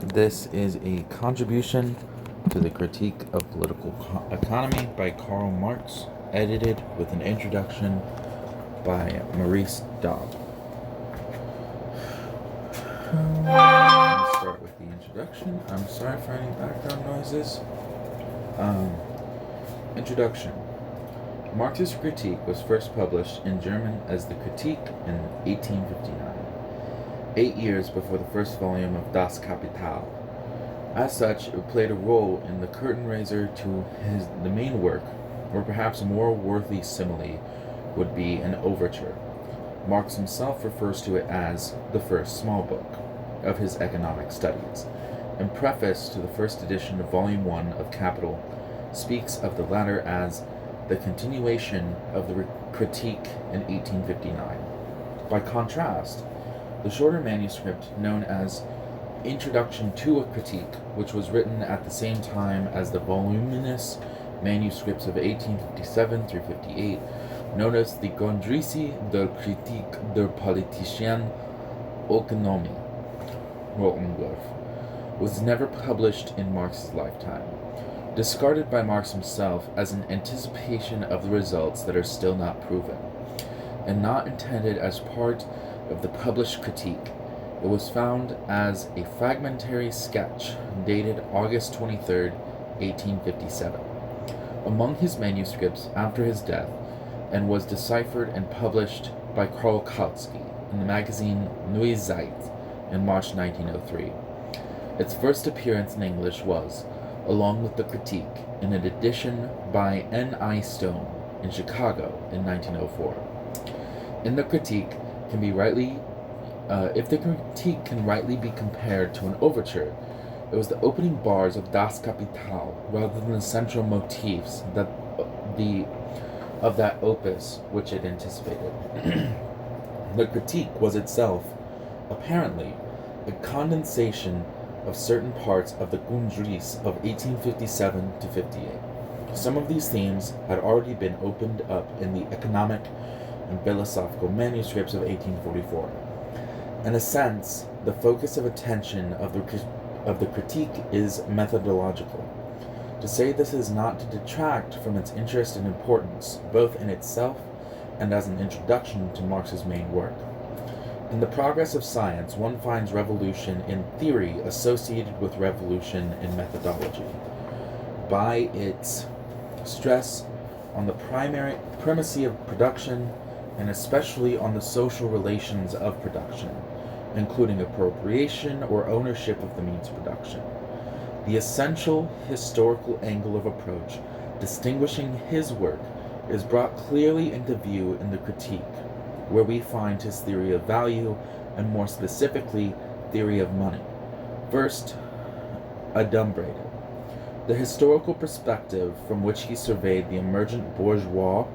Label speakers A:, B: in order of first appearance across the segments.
A: This is a contribution to the Critique of Political Economy by Karl Marx, edited with an introduction by Maurice Dobb. Let's start with the introduction. I'm sorry for any background noises. Introduction. Marx's Critique was first published in German as the Kritik in 1859, 8 years before the first volume of Das Kapital. As such, it played a role in the curtain raiser to the main work, or perhaps a more worthy simile would be an overture. Marx himself refers to it as the first small book of his economic studies, and preface to the first edition of Volume 1 of Capital speaks of the latter as the continuation of the Critique in 1859. By contrast, the shorter manuscript known as Introduction to a Critique, which was written at the same time as the voluminous manuscripts of 1857 through 58, known as the Grundrisse der Kritik der politischen Ökonomie, was never published in Marx's lifetime, discarded by Marx himself as an anticipation of the results that are still not proven, and not intended as part of the published critique. It was found as a fragmentary sketch dated August 23, 1857, among his manuscripts after his death, and was deciphered and published by Karl Kautsky in the magazine Neue Zeit in March 1903. Its first appearance in English was, along with the critique, in an edition by N.I. Stone in Chicago in 1904. In the critique can be rightly If the critique can rightly be compared to an overture, it was the opening bars of Das Kapital rather than the central motifs of that opus which it anticipated. The critique was itself, apparently, a condensation of certain parts of the Grundrisse of 1857 to 58. Some of these themes had already been opened up in the economic and philosophical manuscripts of 1844. In a sense, the focus of attention of the critique is methodological. To say this is not to detract from its interest and importance, both in itself and as an introduction to Marx's main work. In the progress of science, one finds revolution in theory associated with revolution in methodology. By its stress on the primacy of production, and especially on the social relations of production, including appropriation or ownership of the means of production. The essential historical angle of approach distinguishing his work is brought clearly into view in the critique, where we find his theory of value, and more specifically, theory of money. First, adumbrated. The historical perspective from which he surveyed the emergent bourgeois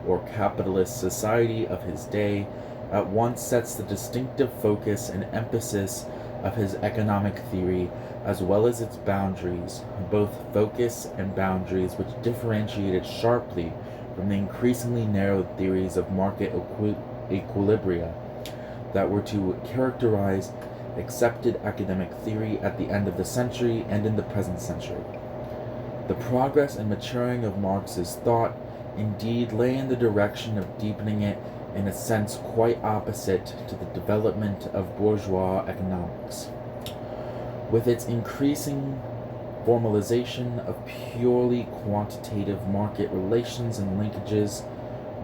A: or capitalist society of his day at once sets the distinctive focus and emphasis of his economic theory, as well as its boundaries, both focus and boundaries which differentiated sharply from the increasingly narrow theories of market equilibria that were to characterize accepted academic theory at the end of the century and in the present century. The progress and maturing of Marx's thought indeed lay in the direction of deepening it in a sense quite opposite to the development of bourgeois economics. With its increasing formalization of purely quantitative market relations and linkages,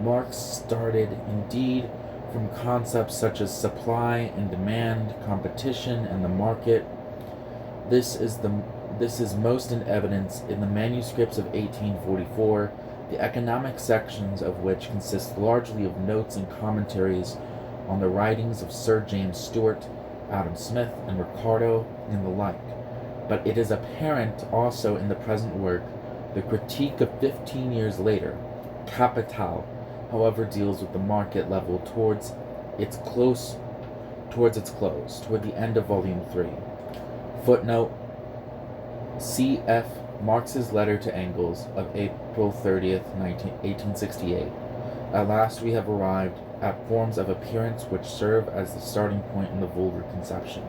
A: Marx started indeed from concepts such as supply and demand, competition, and the market. This is most in evidence in the manuscripts of 1844, the economic sections of which consist largely of notes and commentaries on the writings of Sir James Stewart, Adam Smith, and Ricardo, and the like. But it is apparent also in the present work, the critique of 15 years later. Capital, however, deals with the market level towards its close, toward the end of Volume 3. Footnote: Cf. Marx's letter to Engels of April 30th, 1868. At last we have arrived at forms of appearance which serve as the starting point in the vulgar conception.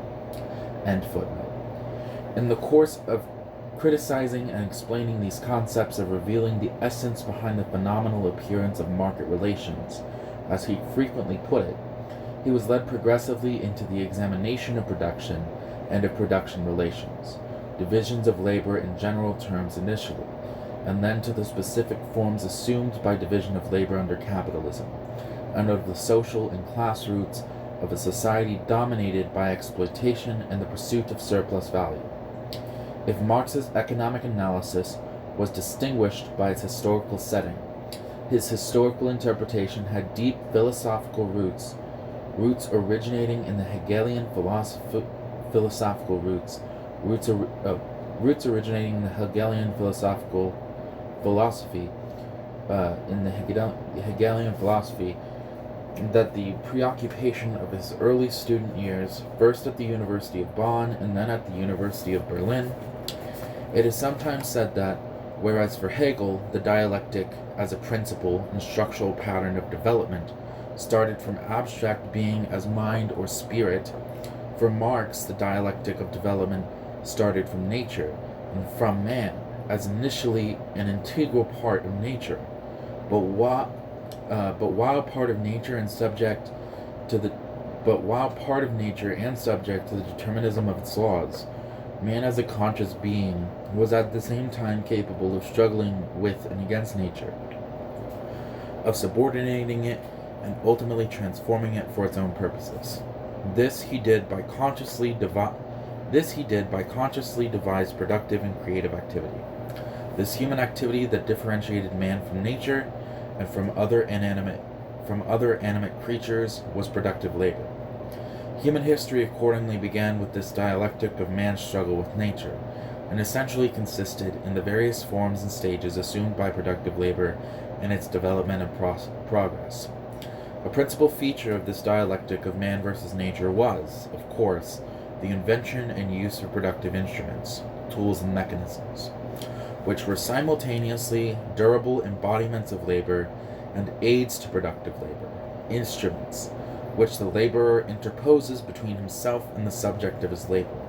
A: End footnote. In the course of criticizing and explaining these concepts, of revealing the essence behind the phenomenal appearance of market relations, as he frequently put it, he was led progressively into the examination of production and of production relations, divisions of labor in general terms initially, and then to the specific forms assumed by division of labor under capitalism, and of the social and class roots of a society dominated by exploitation and the pursuit of surplus value. If Marx's economic analysis was distinguished by its historical setting, his historical interpretation had deep philosophical roots originating in the Hegelian philosophical roots originating in the Hegelian philosophy, that the preoccupation of his early student years, first at the University of Bonn and then at the University of Berlin. It is sometimes said that, whereas for Hegel the dialectic as a principle and structural pattern of development started from abstract being as mind or spirit, for Marx the dialectic of development started from nature and from man as initially an integral part of nature, but while part of nature and subject to the determinism of its laws, man as a conscious being was at the same time capable of struggling with and against nature, of subordinating it and ultimately transforming it for its own purposes. This he did by consciously devised productive and creative activity. This human activity that differentiated man from nature and from other animate creatures was productive labor. Human history accordingly began with this dialectic of man's struggle with nature, and essentially consisted in the various forms and stages assumed by productive labor in its development and progress. A principal feature of this dialectic of man versus nature was, of course, the invention and use of productive instruments, tools, and mechanisms, which were simultaneously durable embodiments of labor and aids to productive labor, instruments which the laborer interposes between himself and the subject of his labor,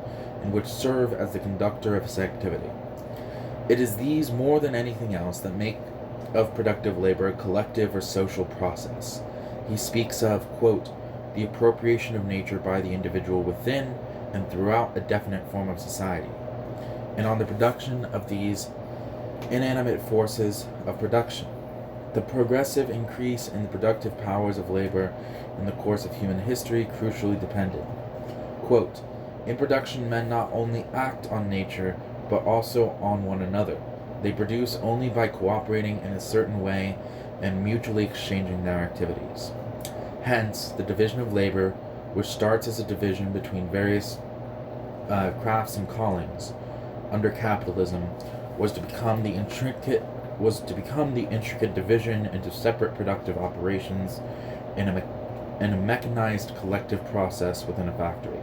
A: and which serve as the conductor of his activity. It is these more than anything else that make of productive labor a collective or social process. He speaks of, quote, the appropriation of nature by the individual within and throughout a definite form of society, and on the production of these inanimate forces of production. The progressive increase in the productive powers of labor in the course of human history crucially depended. Quote, in production men not only act on nature, but also on one another. They produce only by cooperating in a certain way and mutually exchanging their activities. Hence, the division of labor, which starts as a division between various crafts and callings under capitalism, was to become the intricate division into separate productive operations in a mechanized collective process within a factory.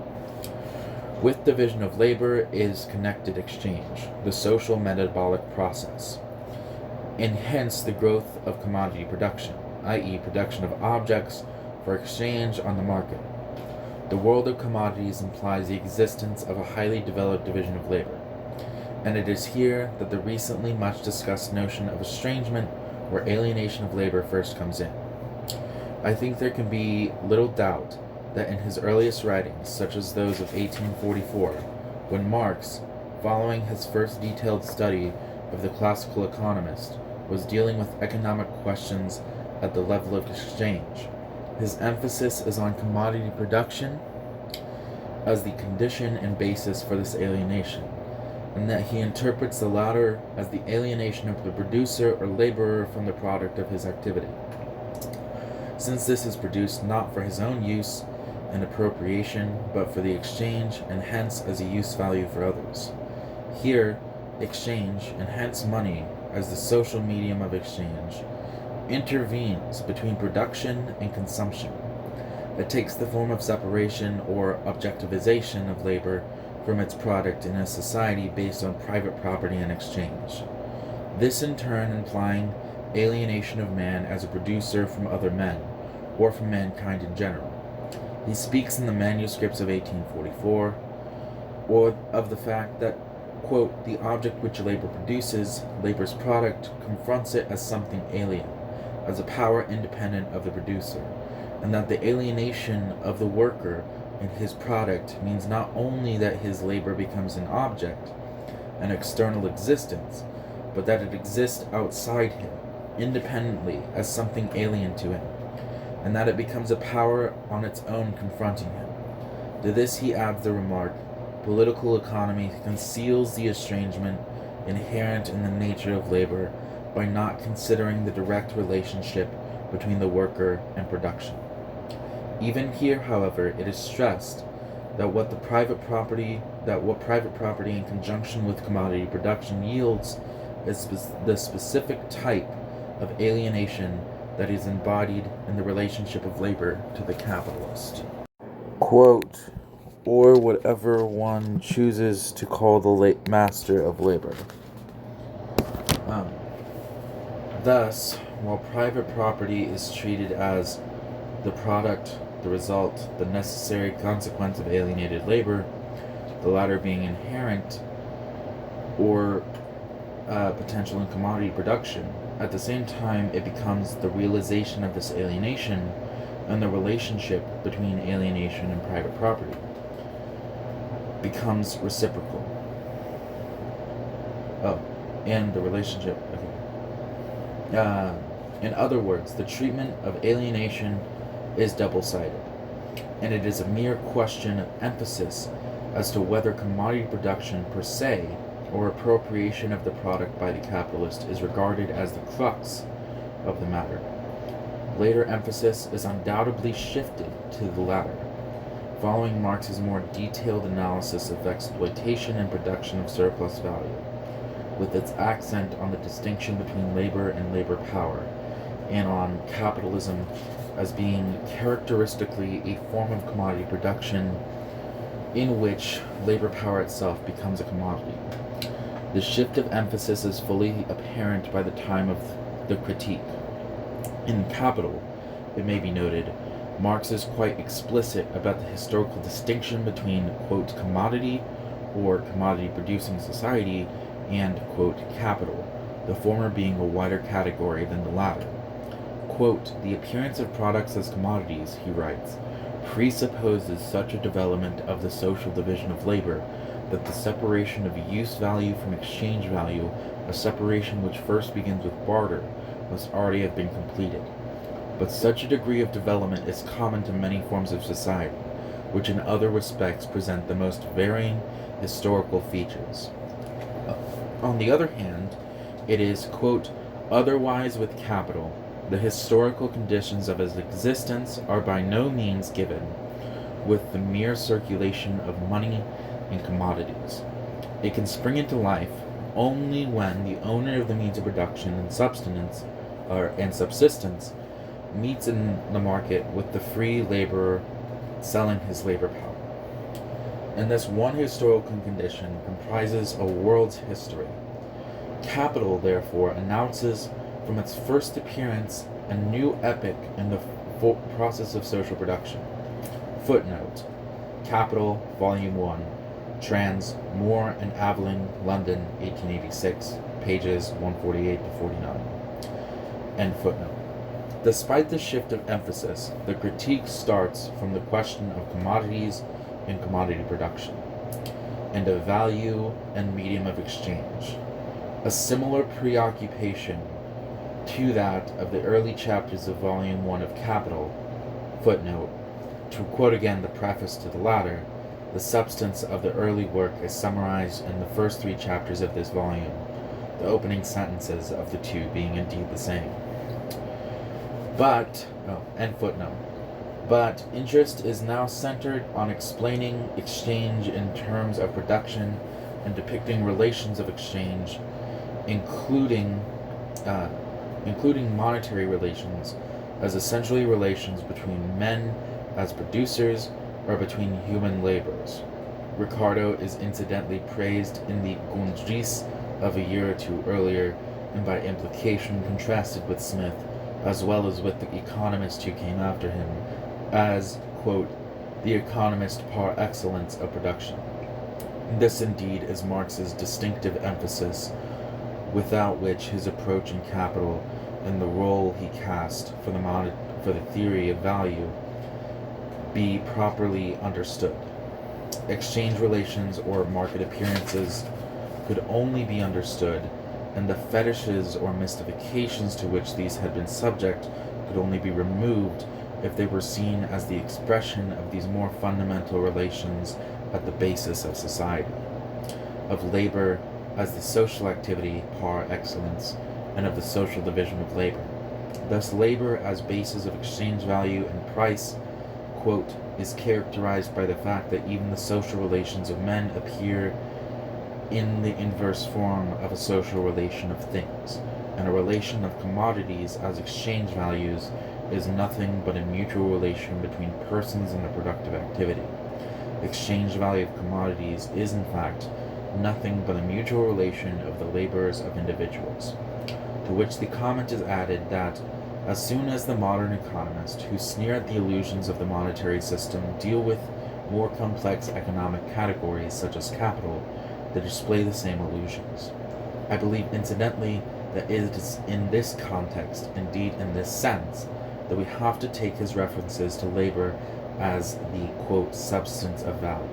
A: With division of labor is connected exchange, the social metabolic process, and hence the growth of commodity production, i.e. production of objects for exchange on the market. The world of commodities implies the existence of a highly developed division of labor, and it is here that the recently much discussed notion of estrangement or alienation of labor first comes in. I think there can be little doubt that in his earliest writings, such as those of 1844, when Marx, following his first detailed study of the classical economist, was dealing with economic questions at the level of exchange, his emphasis is on commodity production as the condition and basis for this alienation, and that he interprets the latter as the alienation of the producer or laborer from the product of his activity, since this is produced not for his own use and appropriation, but for the exchange, and hence as a use value for others. Here, exchange, and hence money, as the social medium of exchange, intervenes between production and consumption. It takes the form of separation or objectivization of labor from its product in a society based on private property and exchange. This in turn implying alienation of man as a producer from other men, or from mankind in general. He speaks in the manuscripts of 1844 or of the fact that, quote, the object which labor produces, labor's product, confronts it as something alien, as a power independent of the producer, and that the alienation of the worker in his product means not only that his labor becomes an object, an external existence, but that it exists outside him, independently, as something alien to him, and that it becomes a power on its own confronting him. To this he adds the remark, political economy conceals the estrangement inherent in the nature of labor by not considering the direct relationship between the worker and production. Even here, however, it is stressed that what private property in conjunction with commodity production yields is the specific type of alienation that is embodied in the relationship of labor to the capitalist. Quote, or whatever one chooses to call the master of labor. Thus, while private property is treated as the product, the result, the necessary consequence of alienated labor, the latter being inherent or potential in commodity production, at the same time it becomes the realization of this alienation and the relationship between alienation and private property becomes reciprocal. And the relationship. Okay. In other words, the treatment of alienation is double-sided, and it is a mere question of emphasis as to whether commodity production per se or appropriation of the product by the capitalist is regarded as the crux of the matter. Later emphasis is undoubtedly shifted to the latter, following Marx's more detailed analysis of exploitation and production of surplus value, with its accent on the distinction between labor and labor power, and on capitalism as being characteristically a form of commodity production in which labor power itself becomes a commodity. The shift of emphasis is fully apparent by the time of the critique. In Capital, it may be noted, Marx is quite explicit about the historical distinction between, quote, commodity or commodity-producing society and, quote, capital, the former being a wider category than the latter. Quote, the appearance of products as commodities, he writes, presupposes such a development of the social division of labor that the separation of use value from exchange value, a separation which first begins with barter, must already have been completed. But such a degree of development is common to many forms of society, which in other respects present the most varying historical features. On the other hand, it is, quote, otherwise with capital. The historical conditions of its existence are by no means given with the mere circulation of money and commodities. It can spring into life only when the owner of the means of production and subsistence meets in the market with the free laborer selling his labor power. And this one historical condition comprises a world's history. Capital, therefore, announces from its first appearance a new epoch in the process of social production. Footnote: Capital, Volume 1, Trans, Moore and Aveling, London, 1886, pages 148 to 49. End footnote. Despite the shift of emphasis, the critique starts from the question of commodities and commodity production, and of value and medium of exchange. A similar preoccupation to that of the early chapters of Volume 1 of Capital. Footnote: to quote again the preface to the latter, the substance of the early work is summarized in the first 3 chapters of this volume, the opening sentences of the 2 being indeed the same. End footnote. But interest is now centered on explaining exchange in terms of production and depicting relations of exchange, including monetary relations, as essentially relations between men as producers or between human laborers. Ricardo is incidentally praised in the Grundrisse of a year or 2 earlier, and by implication contrasted with Smith, as well as with the economist who came after him, as, quote, the economist par excellence of production. This indeed is Marx's distinctive emphasis, without which his approach in Capital and the role he cast for the theory of value be properly understood. Exchange relations or market appearances could only be understood, and the fetishes or mystifications to which these had been subject could only be removed if they were seen as the expression of these more fundamental relations at the basis of society, of labor as the social activity par excellence, and of the social division of labor. Thus, labor as basis of exchange value and price, quote, is characterized by the fact that even the social relations of men appear in the inverse form of a social relation of things, and a relation of commodities as exchange values is nothing but a mutual relation between persons in a productive activity. Exchange value of commodities is, in fact, nothing but a mutual relation of the labors of individuals. To which the comment is added that as soon as the modern economists who sneer at the illusions of the monetary system deal with more complex economic categories such as capital, they display the same illusions. I believe, incidentally, that it is in this context, indeed in this sense, that we have to take his references to labor as the, quote, substance of value,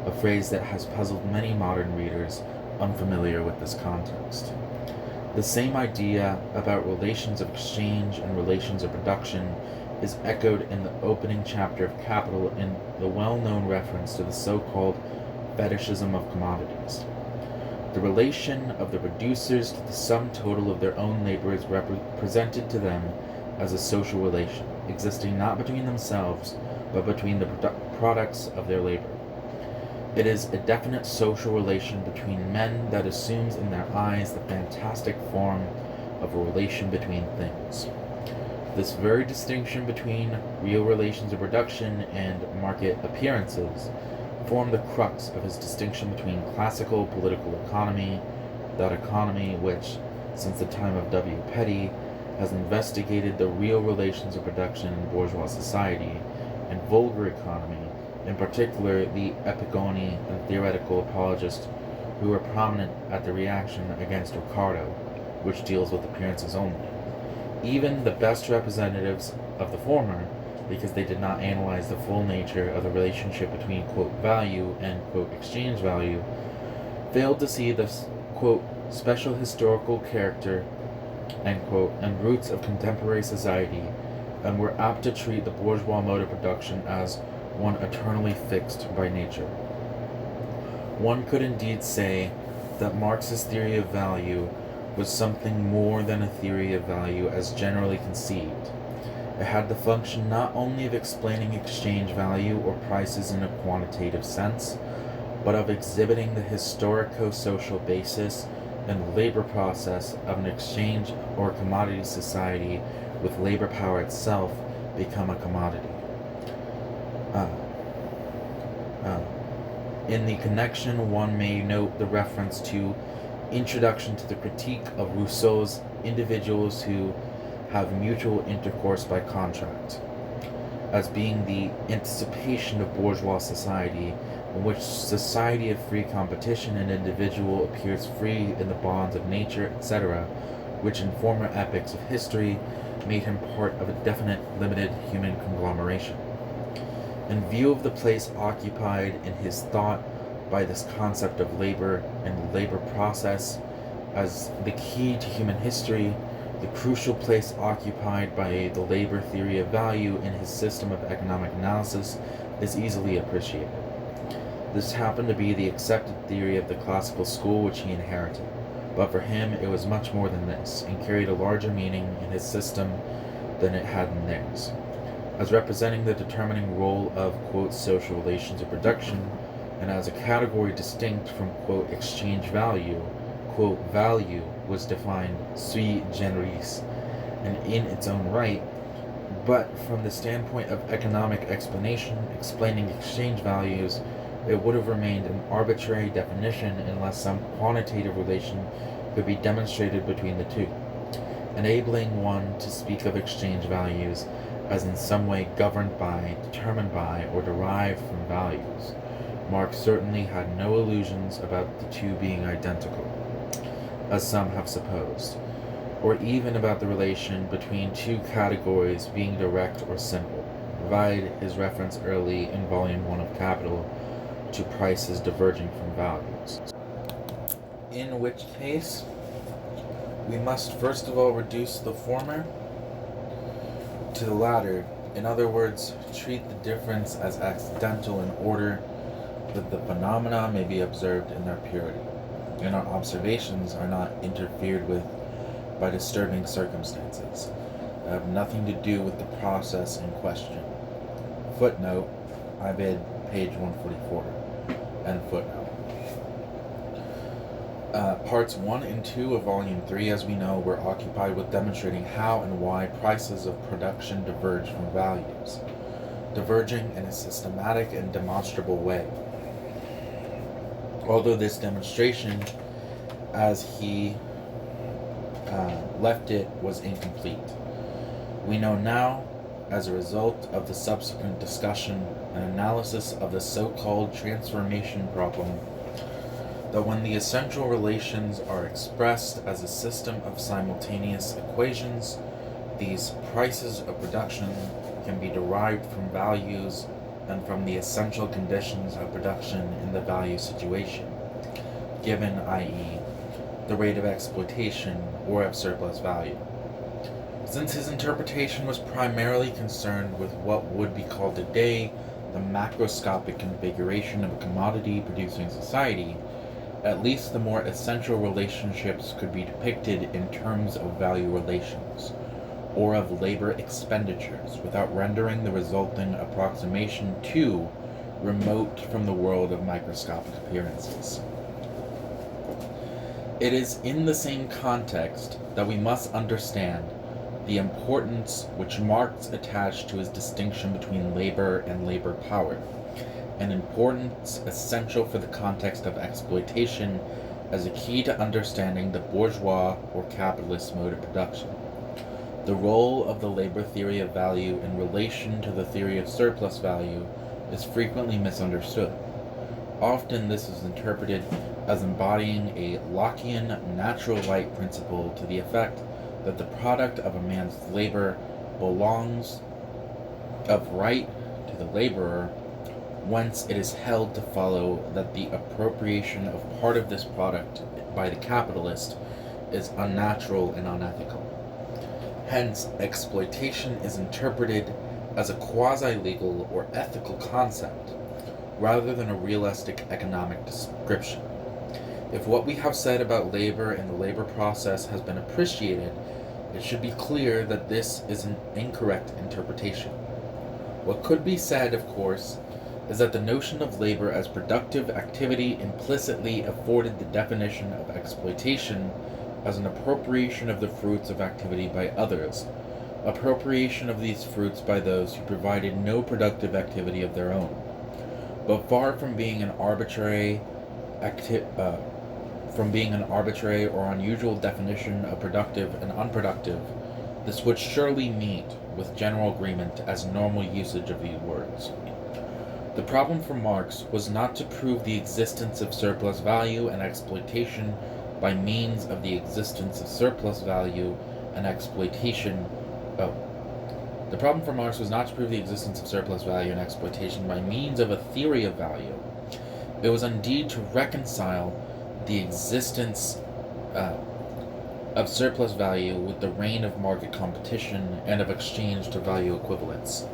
A: a phrase that has puzzled many modern readers unfamiliar with this context. The same idea about relations of exchange and relations of production is echoed in the opening chapter of Capital in the well-known reference to the so-called fetishism of commodities. The relation of the producers to the sum total of their own labor is presented to them as a social relation, existing not between themselves, but between the products of their labor. It is a definite social relation between men that assumes in their eyes the fantastic form of a relation between things. This very distinction between real relations of production and market appearances form the crux of his distinction between classical political economy, that economy which, since the time of W. Petty, has investigated the real relations of production in bourgeois society, and vulgar economy, in particular the epigoni and theoretical apologists who were prominent at the reaction against Ricardo, which deals with appearances only. Even the best representatives of the former, because they did not analyze the full nature of the relationship between, quote, value and, quote, exchange value, failed to see the, quote, special historical character, end quote, and roots of contemporary society, and were apt to treat the bourgeois mode of production as one eternally fixed by nature. One could indeed say that Marx's theory of value was something more than a theory of value as generally conceived. It had the function not only of explaining exchange value or prices in a quantitative sense, but of exhibiting the historico-social basis and labor process of an exchange or commodity society with labor power itself become a commodity. In the connection, one may note the reference to Introduction to the Critique of Rousseau's Individuals Who Have Mutual Intercourse by Contract, as being the anticipation of bourgeois society, in which society of free competition and individual appears free in the bonds of nature, etc., which in former epochs of history made him part of a definite, limited human conglomeration. In view of the place occupied in his thought by this concept of labor and the labor process as the key to human history, the crucial place occupied by the labor theory of value in his system of economic analysis is easily appreciated. This happened to be the accepted theory of the classical school which he inherited, but for him it was much more than this, and carried a larger meaning in his system than it had in theirs. As representing the determining role of, quote, social relations of production, and as a category distinct from, quote, exchange value, quote, value was defined sui generis, and in its own right, but from the standpoint of economic explanation, explaining exchange values, it would have remained an arbitrary definition unless some quantitative relation could be demonstrated between the two, enabling one to speak of exchange values as in some way governed by, determined by, or derived from values. Marx certainly had no illusions about the two being identical, as some have supposed, or even about the relation between two categories being direct or simple. Provide his reference early in Volume 1 of Capital to prices diverging from values. In which case, we must first of all reduce the former to the latter. In other words, treat the difference as accidental in order that the phenomena may be observed in their purity, and our observations are not interfered with by disturbing circumstances that have nothing to do with the process in question. Footnote, I bid page 144, end footnote. Parts 1 and 2 of Volume 3, as we know, were occupied with demonstrating how and why prices of production diverge from values, diverging in a systematic and demonstrable way. Although this demonstration, as he left it, was incomplete, we know now, as a result of the subsequent discussion and analysis of the so-called transformation problem, that when the essential relations are expressed as a system of simultaneous equations, these prices of production can be derived from values and from the essential conditions of production in the value situation, given, i.e., the rate of exploitation or of surplus value. Since his interpretation was primarily concerned with what would be called today the macroscopic configuration of a commodity-producing society, at least the more essential relationships could be depicted in terms of value relations, or of labor expenditures, without rendering the resulting approximation too remote from the world of microscopic appearances. It is in the same context that we must understand the importance which Marx attached to his distinction between labor and labor power, an importance essential for the context of exploitation as a key to understanding the bourgeois or capitalist mode of production. The role of the labor theory of value in relation to the theory of surplus value is frequently misunderstood. Often this is interpreted as embodying a Lockean natural right principle to the effect that the product of a man's labor belongs of right to the laborer, whence it is held to follow that the appropriation of part of this product by the capitalist is unnatural and unethical. Hence, exploitation is interpreted as a quasi-legal or ethical concept, rather than a realistic economic description. If what we have said about labor and the labor process has been appreciated, it should be clear that this is an incorrect interpretation. What could be said, of course, is that the notion of labor as productive activity implicitly afforded the definition of exploitation as an appropriation of the fruits of activity by others, appropriation of these fruits by those who provided no productive activity of their own. But far from being an arbitrary or unusual definition of productive and unproductive, this would surely meet with general agreement as normal usage of these words. The problem for Marx was not to prove the existence of surplus value and exploitation by means of the existence of surplus value and exploitation. The problem for Marx was not to prove the existence of surplus value and exploitation by means of a theory of value. It was indeed to reconcile the existence of surplus value with the reign of market competition and of exchange to value equivalence.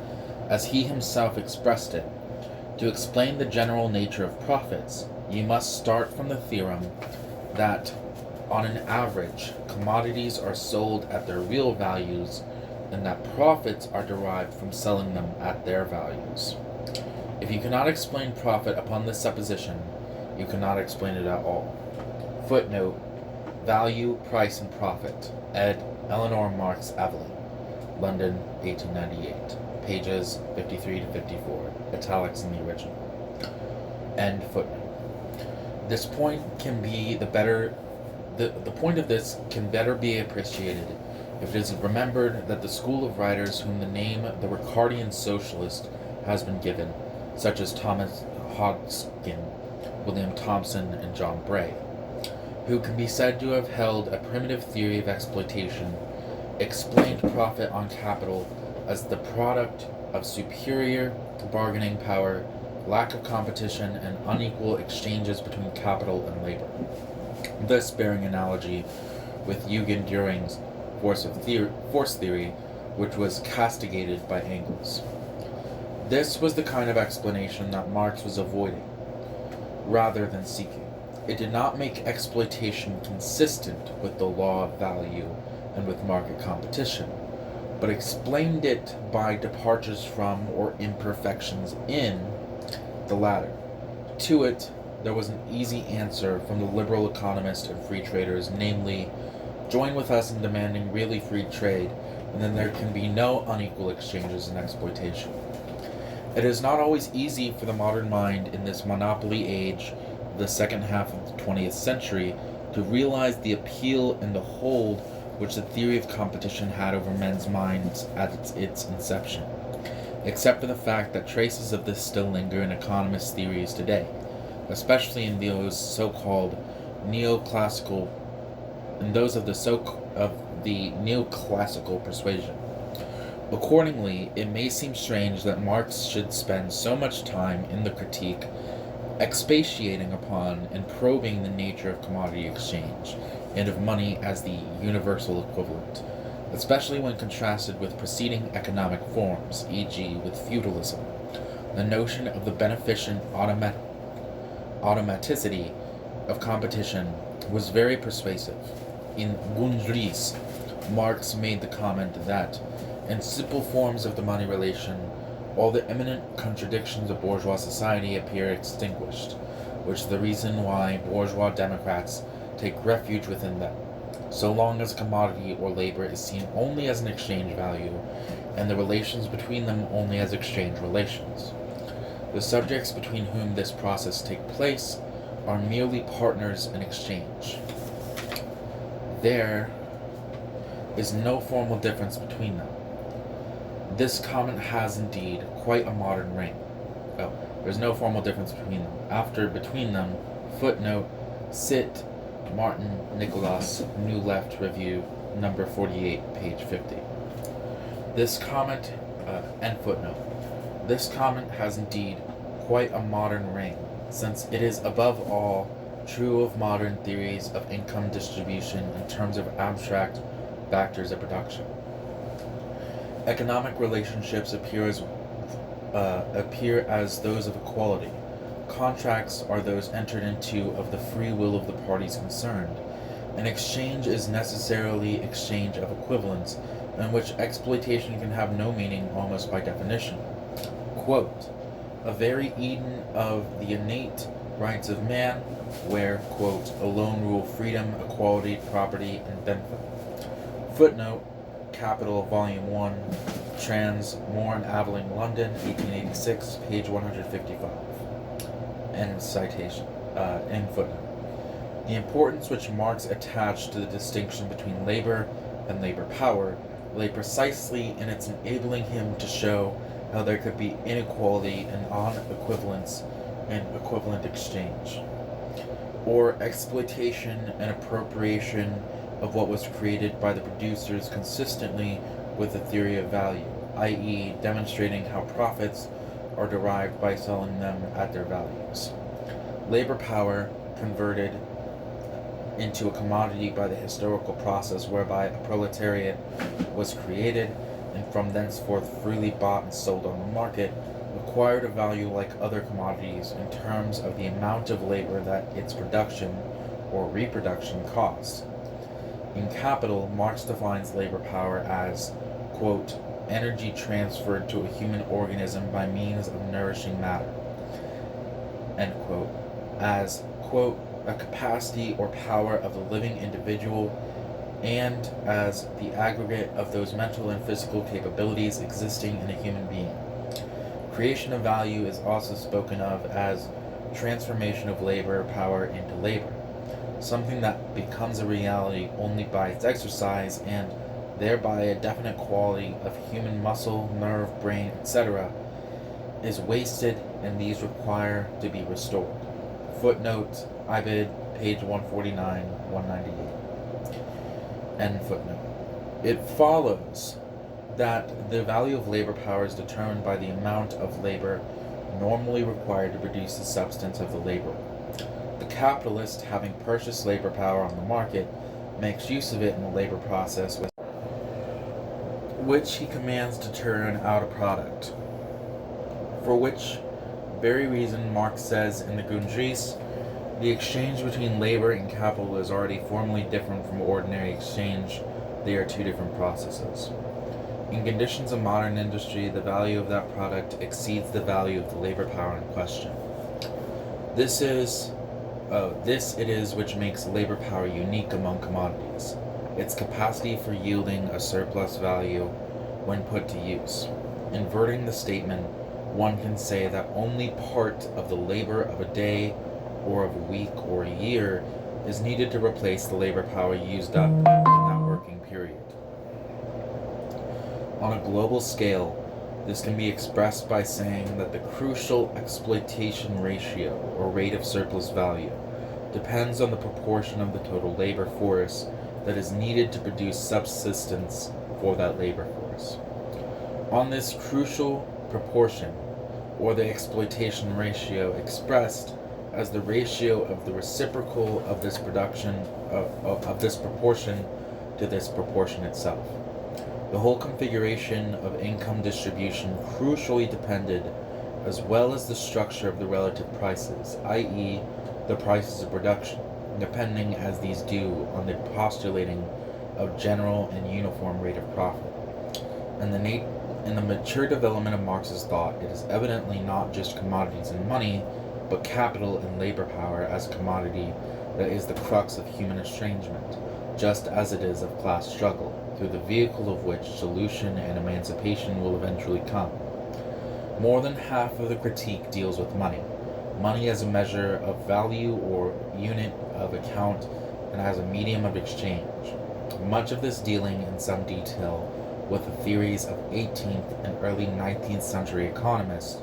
A: As he himself expressed it, to explain the general nature of profits, you must start from the theorem that, on an average, commodities are sold at their real values and that profits are derived from selling them at their values. If you cannot explain profit upon this supposition, you cannot explain it at all. Footnote, Value, Price, and Profit, ed. Eleanor Marx Evelyn, London, 1898, pages 53 to 54, italics in the original. End footnote. This point can be the point of this can better be appreciated if it is remembered that the school of writers whom the name the Ricardian socialist has been given, such as Thomas Hodgkin, William Thomson, and John Bray, who can be said to have held a primitive theory of exploitation, explained profit on capital as the product of superior bargaining power, lack of competition, and unequal exchanges between capital and labor. This bearing analogy with Eugen Düring's force theory, which was castigated by Engels. This was the kind of explanation that Marx was avoiding, rather than seeking. It did not make exploitation consistent with the law of value and with market competition, but explained it by departures from or imperfections in the latter. To it, there was an easy answer from the liberal economists and free traders, namely, join with us in demanding really free trade, and then there can be no unequal exchanges and exploitation. It is not always easy for the modern mind in this monopoly age of the second half of the 20th century to realize the appeal and the hold which the theory of competition had over men's minds at its inception, except for the fact that traces of this still linger in economist theories today, especially in those so-called neoclassical, and those of the neoclassical persuasion. Accordingly, it may seem strange that Marx should spend so much time in the critique expatiating upon and probing the nature of commodity exchange and of money as the universal equivalent, especially when contrasted with preceding economic forms, e.g. with feudalism. The notion of the beneficent automaticity of competition was very persuasive. In Grundrisse, Marx made the comment that, in simple forms of the money relation, all the eminent contradictions of bourgeois society appear extinguished, which is the reason why bourgeois democrats take refuge within them, so long as commodity or labor is seen only as an exchange value, and the relations between them only as exchange relations. The subjects between whom this process takes place are merely partners in exchange. There is no formal difference between them. This comment has indeed quite a modern ring. There's no formal difference between them. After between them, footnote, Sit, Martin, Nicholas, New Left Review, number 48, page 50. This comment, end footnote. This comment has indeed quite a modern ring, since it is above all true of modern theories of income distribution in terms of abstract factors of production. Economic relationships appear as those of equality. Contracts are those entered into of the free will of the parties concerned. An exchange is necessarily exchange of equivalents, in which exploitation can have no meaning almost by definition. Quote, a very Eden of the innate rights of man, where, quote, alone rule freedom, equality, property, and benefit. Footnote, Capital, Volume 1, Trans, Moore and Aveling, London, 1886, page 155. End citation. End footnote. The importance which Marx attached to the distinction between labor and labor power lay precisely in its enabling him to show how there could be inequality and on-equivalence in equivalent exchange, or exploitation and appropriation of what was created by the producers consistently with the theory of value, i.e., demonstrating how profits are derived by selling them at their values. Labor power converted into a commodity by the historical process whereby a proletariat was created and from thenceforth freely bought and sold on the market, acquired a value like other commodities in terms of the amount of labor that its production or reproduction costs. In Capital, Marx defines labor power as, quote, energy transferred to a human organism by means of nourishing matter, end quote, as, quote, a capacity or power of the living individual, and as the aggregate of those mental and physical capabilities existing in a human being. Creation of value is also spoken of as transformation of labor power into labor, something that becomes a reality only by its exercise, and thereby a definite quality of human muscle, nerve, brain, etc., is wasted, and these require to be restored. Footnote, Ibid, page 149, 198. End footnote. It follows that the value of labor power is determined by the amount of labor normally required to produce the substance of the laborer. The capitalist, having purchased labor power on the market, makes use of it in the labor process with which he commands to turn out a product. For which very reason, Marx says in the Grundrisse, the exchange between labor and capital is already formally different from ordinary exchange. They are two different processes. In conditions of modern industry, the value of that product exceeds the value of the labor power in question. This it is which makes labor power unique among commodities, its capacity for yielding a surplus value when put to use. Inverting the statement, one can say that only part of the labor of a day or of a week or a year is needed to replace the labor power used up in that working period. On a global scale, this can be expressed by saying that the crucial exploitation ratio, or rate of surplus value, depends on the proportion of the total labor force that is needed to produce subsistence for that labor force. On this crucial proportion, or the exploitation ratio, expressed as the ratio of the reciprocal of this production of this proportion to this proportion itself. The whole configuration of income distribution crucially depended, as well as the structure of the relative prices, i.e., the prices of production, depending as these do on the postulating of general and uniform rate of profit. In the mature development of Marx's thought, it is evidently not just commodities and money, but capital and labor power as a commodity that is the crux of human estrangement, just as it is of class struggle, through the vehicle of which solution and emancipation will eventually come. More than half of the critique deals with money. Money as a measure of value or unit of account and as a medium of exchange. Much of this dealing in some detail with the theories of 18th and early 19th century economists,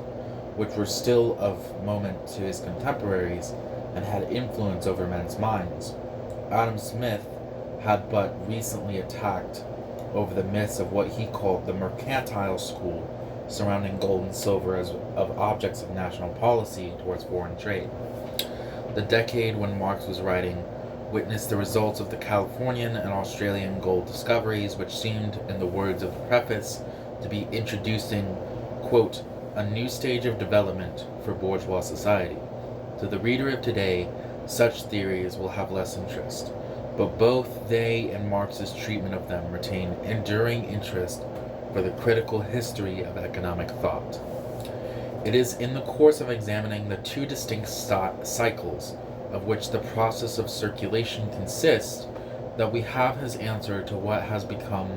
A: which were still of moment to his contemporaries and had influence over men's minds. Adam Smith had but recently attacked over the myths of what he called the mercantile school surrounding gold and silver as of objects of national policy towards foreign trade. The decade when Marx was writing witnessed the results of the Californian and Australian gold discoveries, which seemed, in the words of the preface, to be introducing, quote, a new stage of development for bourgeois society. To the reader of today, such theories will have less interest, but both they and Marx's treatment of them retain enduring interest for the critical history of economic thought. It is in the course of examining the two distinct cycles of which the process of circulation consists that we have his answer to what has come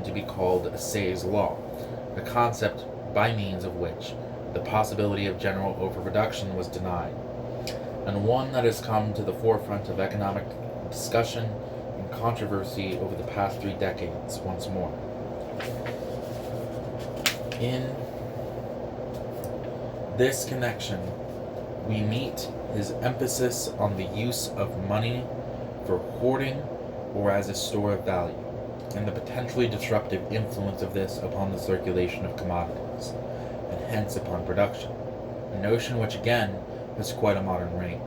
A: to be called Say's law, a concept by means of which the possibility of general overproduction was denied, and one that has come to the forefront of economic discussion and controversy over the past 3 decades once more. In this connection, we meet his emphasis on the use of money for hoarding or as a store of value, and the potentially disruptive influence of this upon the circulation of commodities, and hence upon production, a notion which again has quite a modern ring.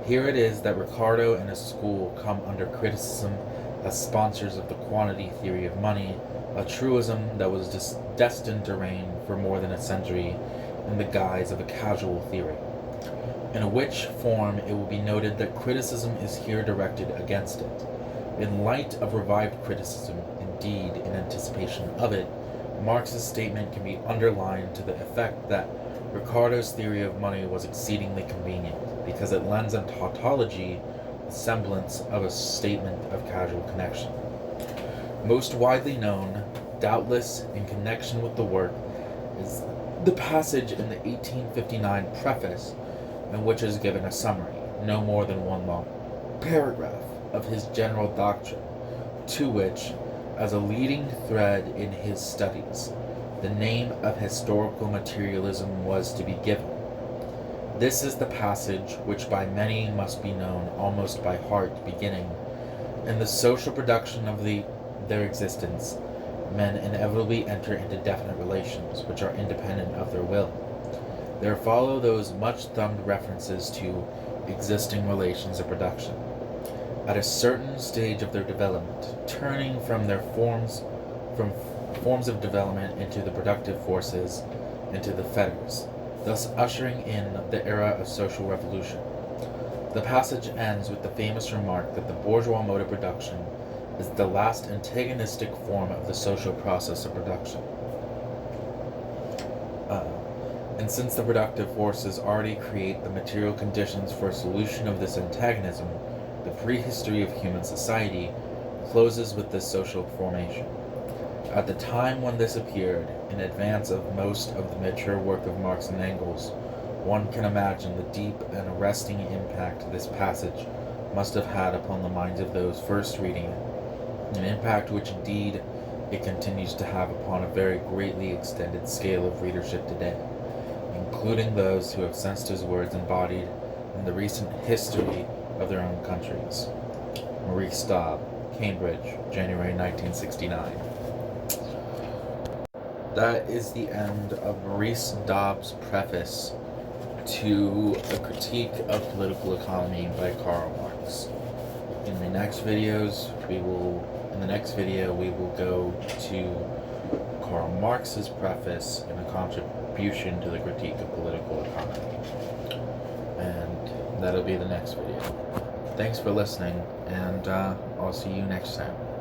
A: Here it is that Ricardo and his school come under criticism as sponsors of the quantity theory of money, a truism that was destined to reign for more than a century in the guise of a casual theory, in which form it will be noted that criticism is here directed against it. In light of revived criticism, indeed in anticipation of it, Marx's statement can be underlined to the effect that Ricardo's theory of money was exceedingly convenient, because it lends in tautology the semblance of a statement of casual connection. Most widely known, doubtless in connection with the work, is the passage in the 1859 preface in which is given a summary, no more than one long paragraph, of his general doctrine, to which, As a leading thread in his studies, the name of historical materialism was to be given. This is the passage which by many must be known almost by heart, beginning, in the social production of their existence, men inevitably enter into definite relations which are independent of their will. There follow those much-thumbed references to existing relations of production. At a certain stage of their development, turning from forms of development into the productive forces, into the fetters, thus ushering in the era of social revolution. The passage ends with the famous remark that the bourgeois mode of production is the last antagonistic form of the social process of production. And since the productive forces already create the material conditions for a solution of this antagonism, the prehistory of human society closes with this social formation. At the time when this appeared, in advance of most of the mature work of Marx and Engels, one can imagine the deep and arresting impact this passage must have had upon the minds of those first reading it, an impact which indeed it continues to have upon a very greatly extended scale of readership today, including those who have sensed his words embodied in the recent history of their own countries. Maurice Dobb, Cambridge, January 1969. That is the end of Maurice Dobb's preface to A Critique of Political Economy by Karl Marx. In the next video, we will go to Karl Marx's preface and a contribution to the critique of political economy. And that'll be the next video. Thanks for listening, and I'll see you next time.